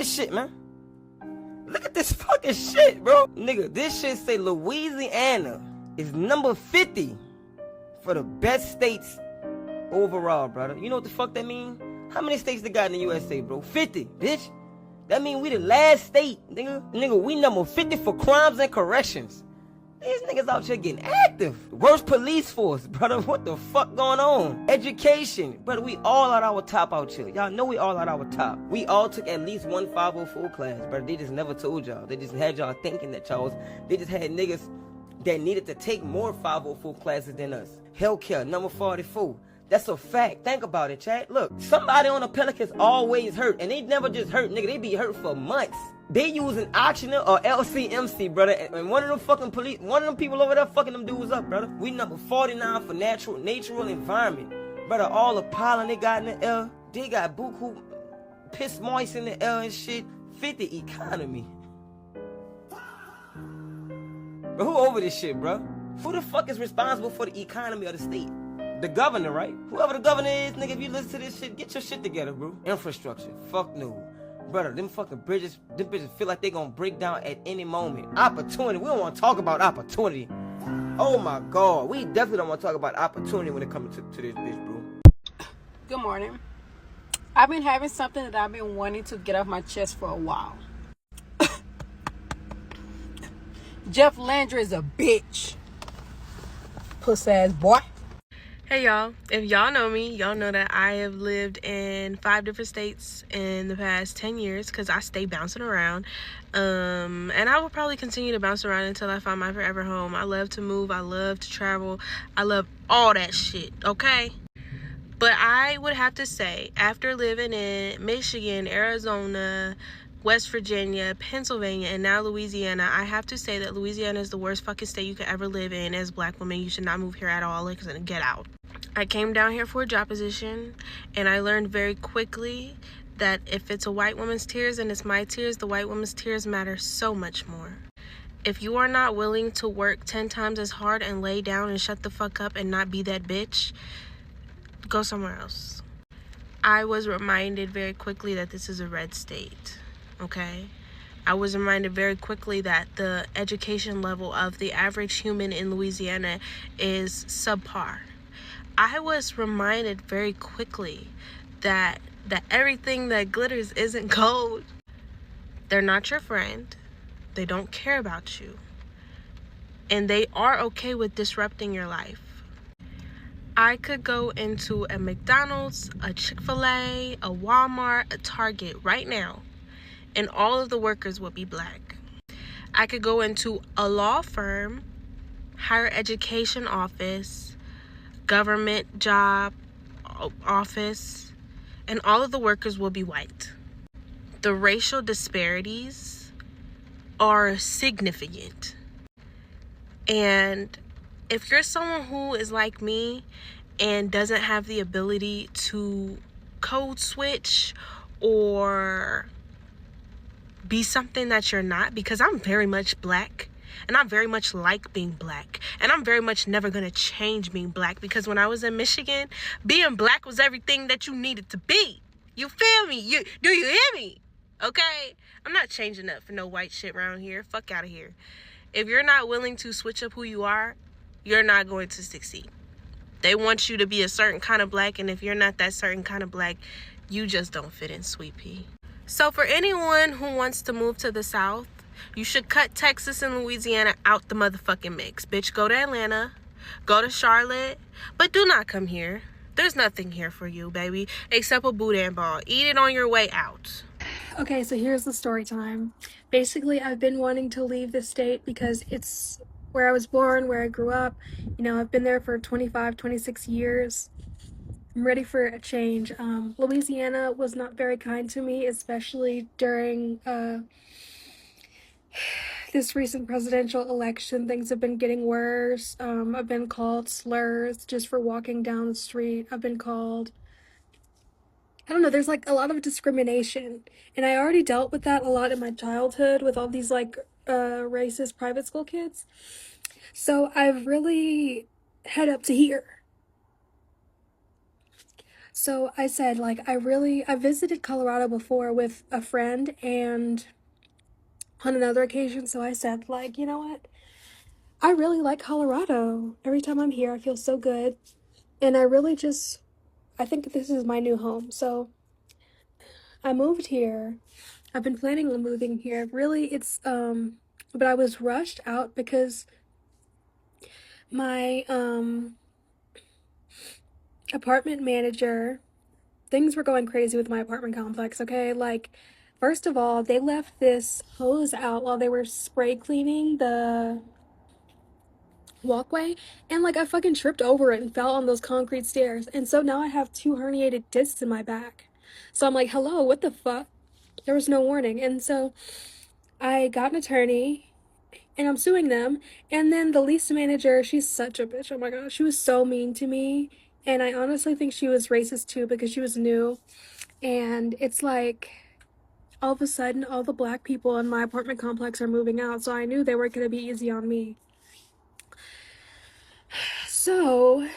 this shit, man. Look at this fucking shit, bro. Nigga, this shit say Louisiana is number 50 for the best states overall, brother. You know what the fuck that mean? How many states they got in the USA, bro? 50, bitch. That mean we the last state, nigga. Nigga, we number 50 for crimes and corrections. These niggas out here getting active. Worst police force, brother. What the fuck going on? Education. Brother, we all at our top out here. Y'all know we all at our top. We all took at least one 504 class, brother. They just never told y'all. They just had y'all thinking that y'all was... They just had niggas that needed to take more 504 classes than us. Healthcare, number 44. That's a fact. Think about it, chat. Look, somebody on the Pelicans always hurt. And they never just hurt, nigga. They be hurt for months. They using Oxygen or LCMC, brother. And one of them fucking police, one of them people over there fucking them dudes up, brother. We number 49 for natural environment. Brother, all the pollen they got in the air. They got buku piss moist in the air and shit. 50 economy. But who over this shit, bro? Who the fuck is responsible for the economy of the state? The governor, right? Whoever the governor is, nigga, if you listen to this shit, get your shit together, bro. Infrastructure. Fuck no. Brother, them fucking bridges, them bitches feel like they gonna break down at any moment. Opportunity. We don't want to talk about opportunity. Oh my God. We definitely don't want to talk about opportunity when it comes to this bitch, bro. Good morning. I've been having something that I've been wanting to get off my chest for a while. Jeff Landry is a bitch. Puss ass boy. Hey y'all, if y'all know me, y'all know that I have lived in 5 different states in the past 10 years because I stay bouncing around. And I will probably continue to bounce around until I find my forever home. I love to move, I love to travel, I love all that shit, okay? But I would have to say, after living in Michigan, Arizona, West Virginia, Pennsylvania, and now Louisiana, I have to say that Louisiana is the worst fucking state you could ever live in. As a black woman, you should not move here at all. Like, get out. I came down here for a job position, and I learned very quickly that if it's a white woman's tears and it's my tears, the white woman's tears matter so much more. If you are not willing to work 10 times as hard and lay down and shut the fuck up and not be that bitch, go somewhere else. I was reminded very quickly that this is a red state. Okay, I was reminded very quickly that the education level of the average human in Louisiana is subpar. I was reminded very quickly that everything that glitters isn't gold. They're not your friend. They don't care about you. And they are okay with disrupting your life. I could go into a McDonald's, a Chick-fil-A, a Walmart, a Target right now, and all of the workers would be black. I could go into a law firm, higher education office, government job office, and all of the workers will be white. The racial disparities are significant. And if you're someone who is like me and doesn't have the ability to code switch or be something that you're not, because I'm very much black and I very much like being black, and I'm very much never gonna change being black, because when I was in Michigan, being black was everything that you needed to be. You feel me? Do you hear me? Okay? I'm not changing up for no white shit around here. Fuck out of here. If you're not willing to switch up who you are, you're not going to succeed. They want you to be a certain kind of black, and if you're not that certain kind of black, you just don't fit in, sweet pea. So for anyone who wants to move to the South, you should cut Texas and Louisiana out the motherfucking mix. Bitch, go to Atlanta, go to Charlotte, but do not come here. There's nothing here for you, baby, except a boudin ball. Eat it on your way out. Okay, so here's the story time. Basically, I've been wanting to leave the state because it's where I was born, where I grew up. You know, I've been there for 25, 26 years. I'm ready for a change. Louisiana was not very kind to me, especially during this recent presidential election. Things have been getting worse. I've been called slurs just for walking down the street. I've been called, I don't know, there's like a lot of discrimination. And I already dealt with that a lot in my childhood with all these like racist private school kids. So I've really head up to here. So I said, like, I visited Colorado before with a friend and on another occasion. So I said, like, you know what? I really like Colorado. Every time I'm here, I feel so good. And I think this is my new home. So I moved here. I've been planning on moving here. Really, but I was rushed out because my apartment manager, things were going crazy with my apartment complex, okay? Like, first of all, they left this hose out while they were spray cleaning the walkway, and like I fucking tripped over it and fell on those concrete stairs. And so now I have 2 herniated discs in my back. So I'm like, hello, what the fuck? There was no warning. And so I got an attorney and I'm suing them. And then the lease manager, she's such a bitch. Oh my god, she was so mean to me. And I honestly think she was racist too because she was new. And it's like all of a sudden, all the black people in my apartment complex are moving out. So I knew they weren't going to be easy on me. So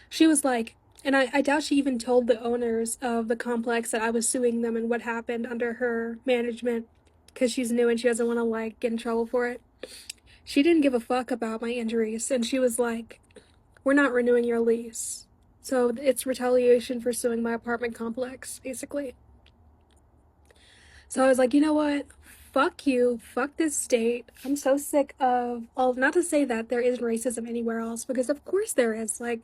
she was like, and I doubt she even told the owners of the complex that I was suing them and what happened under her management because she's new and she doesn't want to like get in trouble for it. She didn't give a fuck about my injuries, and she was like, we're not renewing your lease. So it's retaliation for suing my apartment complex, basically. So I was like, you know what? Fuck you. Fuck this state. I'm so sick of all, not to say that there isn't racism anywhere else, because of course there is. Like,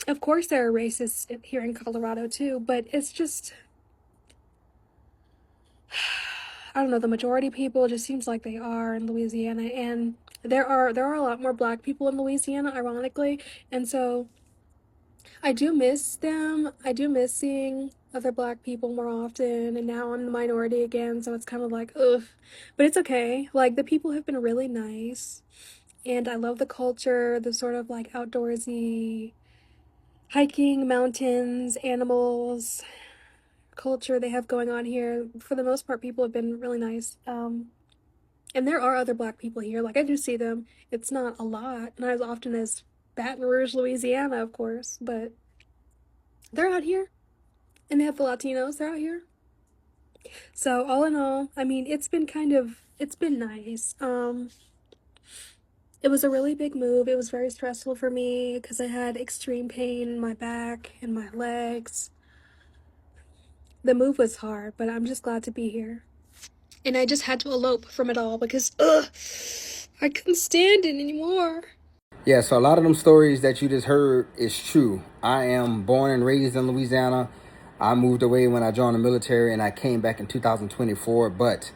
of course there are racists here in Colorado too, but it's just, I don't know, the majority of people, it just seems like they are in Louisiana, and there are a lot more black people in Louisiana, ironically, and so I do miss them. I do miss seeing other black people more often, and now I'm the minority again, so it's kind of like, ugh. But it's okay. Like, the people have been really nice, and I love the culture, the sort of like outdoorsy hiking, mountains, animals culture they have going on here. For the most part, people have been really nice. And there are other black people here. Like, I do see them. It's not a lot, not as often as Baton Rouge, Louisiana, of course, but they're out here. And they have the Latinos, they're out here. So all in all, I mean, it's been nice. It was a really big move. It was very stressful for me because I had extreme pain in my back and my legs. The move was hard, but I'm just glad to be here. And I just had to elope from it all because, I couldn't stand it anymore. Yeah, so a lot of them stories that you just heard is true. I am born and raised in Louisiana. I moved away when I joined the military and I came back in 2024, but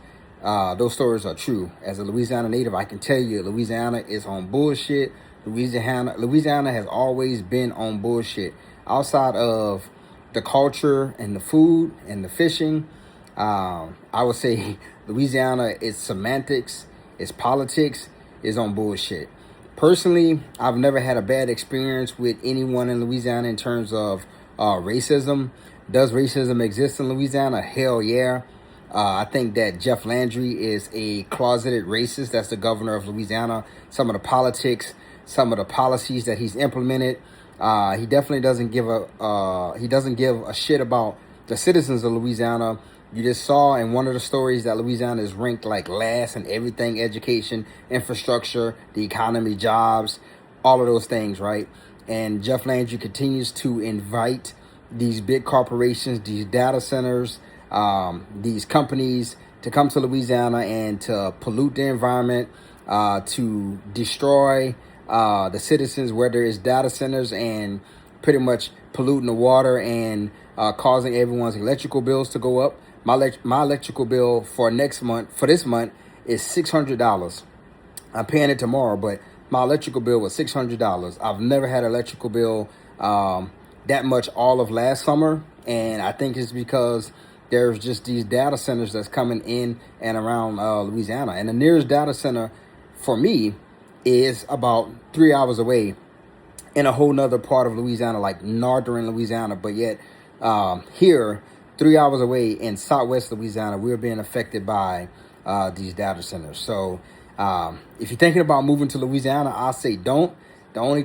those stories are true. As a Louisiana native, I can tell you Louisiana is on bullshit. Louisiana has always been on bullshit. Outside of the culture and the food and the fishing, I would say Louisiana is semantics, it's politics, is on bullshit. Personally, I've never had a bad experience with anyone in Louisiana in terms of racism. Does racism exist in Louisiana? Hell yeah. I think that Jeff Landry is a closeted racist. That's the governor of Louisiana. Some of the politics, some of the policies that he's implemented, he definitely doesn't give a shit about the citizens of Louisiana. You just saw in one of the stories that Louisiana is ranked like last in everything: education, infrastructure, the economy, jobs, all of those things, right? And Jeff Landry continues to invite these big corporations, these data centers, these companies to come to Louisiana and to pollute the environment, to destroy the citizens, whether it's data centers and pretty much polluting the water and causing everyone's electrical bills to go up. My electrical bill for this month is $600. I'm paying it tomorrow, but my electrical bill was $600. I've never had an electrical bill that much all of last summer, and I think it's because there's just these data centers that's coming in and around Louisiana. And the nearest data center for me is about 3 hours away in a whole nother part of Louisiana, like northern Louisiana, but yet here, 3 hours away in southwest Louisiana, we're being affected by these data centers. So if you're thinking about moving to Louisiana, I say don't. The only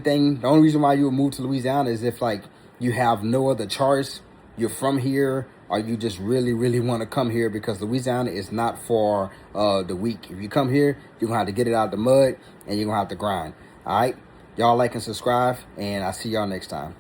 reason why you would move to Louisiana is if like you have no other choice, you're from here, or you just really, really want to come here, because Louisiana is not for the weak. If you come here, you're gonna have to get it out of the mud and you're gonna have to grind. All right, y'all like and subscribe, and I'll see y'all next time.